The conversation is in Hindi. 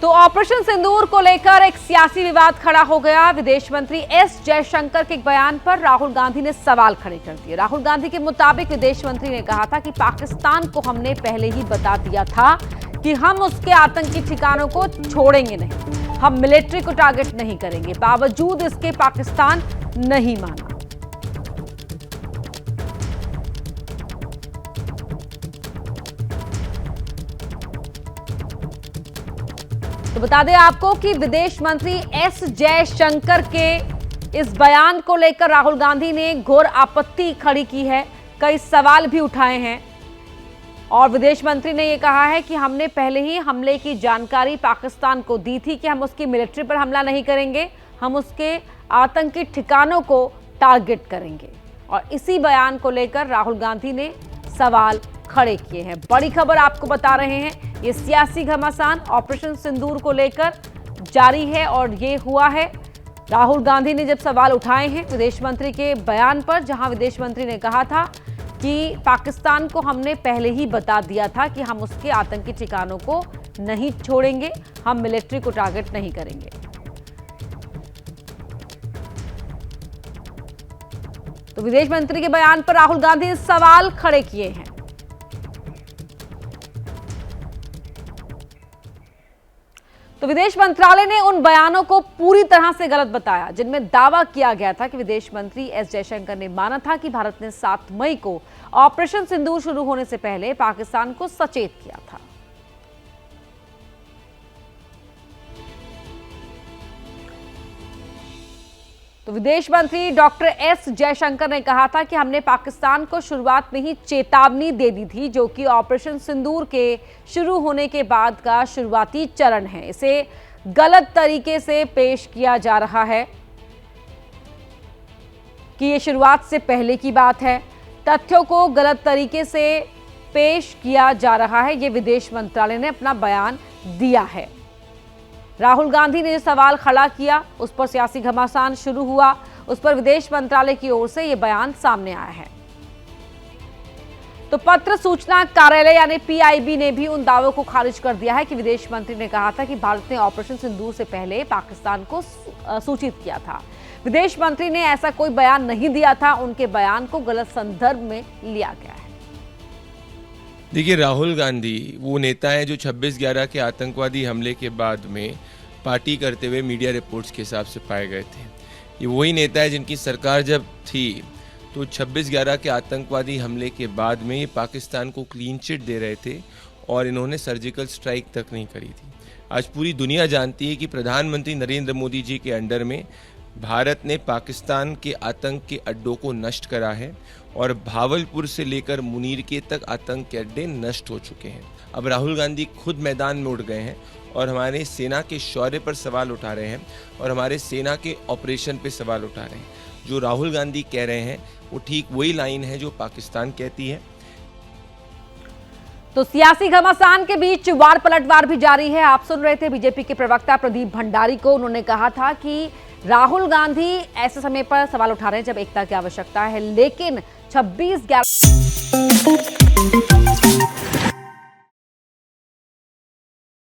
तो ऑपरेशन सिंदूर को लेकर एक सियासी विवाद खड़ा हो गया। विदेश मंत्री एस जयशंकर के एक बयान पर राहुल गांधी ने सवाल खड़े कर दिए। राहुल गांधी के मुताबिक विदेश मंत्री ने कहा था कि पाकिस्तान को हमने पहले ही बता दिया था कि हम उसके आतंकी ठिकानों को छोड़ेंगे नहीं, हम मिलिट्री को टारगेट नहीं करेंगे। बावजूद इसके पाकिस्तान नहीं माना। तो बता दें आपको कि विदेश मंत्री एस जयशंकर के इस बयान को लेकर राहुल गांधी ने घोर आपत्ति खड़ी की है, कई सवाल भी उठाए हैं। और विदेश मंत्री ने यह कहा है कि हमने पहले ही हमले की जानकारी पाकिस्तान को दी थी कि हम उसकी मिलिट्री पर हमला नहीं करेंगे, हम उसके आतंकी ठिकानों को टारगेट करेंगे। और इसी बयान को लेकर राहुल गांधी ने सवाल खड़े किए हैं। बड़ी खबर आपको बता रहे हैं, ये सियासी घमासान ऑपरेशन सिंदूर को लेकर जारी है और ये हुआ है राहुल गांधी ने जब सवाल उठाए हैं विदेश मंत्री के बयान पर, जहां विदेश मंत्री ने कहा था कि पाकिस्तान को हमने पहले ही बता दिया था कि हम उसके आतंकी ठिकानों को नहीं छोड़ेंगे, हम मिलिट्री को टारगेट नहीं करेंगे। तो विदेश मंत्री के बयान पर राहुल गांधी ने सवाल खड़े किए हैं। तो विदेश मंत्रालय ने उन बयानों को पूरी तरह से गलत बताया जिनमें दावा किया गया था कि विदेश मंत्री एस जयशंकर ने माना था कि भारत ने 7 मई को ऑपरेशन सिंदूर शुरू होने से पहले पाकिस्तान को सचेत किया था। तो विदेश मंत्री डॉक्टर एस जयशंकर ने कहा था कि हमने पाकिस्तान को शुरुआत में ही चेतावनी दे दी थी, जो कि ऑपरेशन सिंदूर के शुरू होने के बाद का शुरुआती चरण है। इसे गलत तरीके से पेश किया जा रहा है कि ये शुरुआत से पहले की बात है। तथ्यों को गलत तरीके से पेश किया जा रहा है, ये विदेश मंत्रालय ने अपना बयान दिया है। राहुल गांधी ने जो सवाल खड़ा किया उस पर सियासी घमासान शुरू हुआ, उस पर विदेश मंत्रालय की ओर से यह बयान सामने आया है। तो पत्र सूचना कार्यालय यानी पीआईबी ने भी उन दावों को खारिज कर दिया है कि विदेश मंत्री ने कहा था कि भारत ने ऑपरेशन सिंदूर से पहले पाकिस्तान को सूचित किया था। विदेश मंत्री ने ऐसा कोई बयान नहीं दिया था, उनके बयान को गलत संदर्भ में लिया गया है। देखिए, राहुल गांधी वो नेता है जो 26/11 के आतंकवादी हमले के बाद में पार्टी करते हुए मीडिया रिपोर्ट्स के हिसाब से पाए गए थे। ये वही नेता है जिनकी सरकार जब थी तो 26/11 के आतंकवादी हमले के बाद में ये पाकिस्तान को क्लीन चिट दे रहे थे और इन्होंने सर्जिकल स्ट्राइक तक नहीं करी थी। आज पूरी दुनिया जानती है कि प्रधानमंत्री नरेंद्र मोदी जी के अंडर में भारत ने पाकिस्तान के आतंक के अड्डों को नष्ट करा है और भावलपुर से लेकर मुनीरके तक आतंक के अड्डे नष्ट हो चुके हैं। अब राहुल गांधी खुद मैदान में उठ गए हैं और हमारे सेना के शौर्य पर सवाल उठा रहे हैं और हमारे सेना के ऑपरेशन पे सवाल उठा रहे हैं। जो राहुल गांधी कह रहे हैं वो ठीक वही लाइन है जो पाकिस्तान कहती है। तो सियासी घमासान के बीच वार पलटवार भी जारी है। आप सुन रहे थे बीजेपी के प्रवक्ता प्रदीप भंडारी को। उन्होंने कहा था कि राहुल गांधी ऐसे समय पर सवाल उठा रहे हैं जब एकता की आवश्यकता है, लेकिन 26/11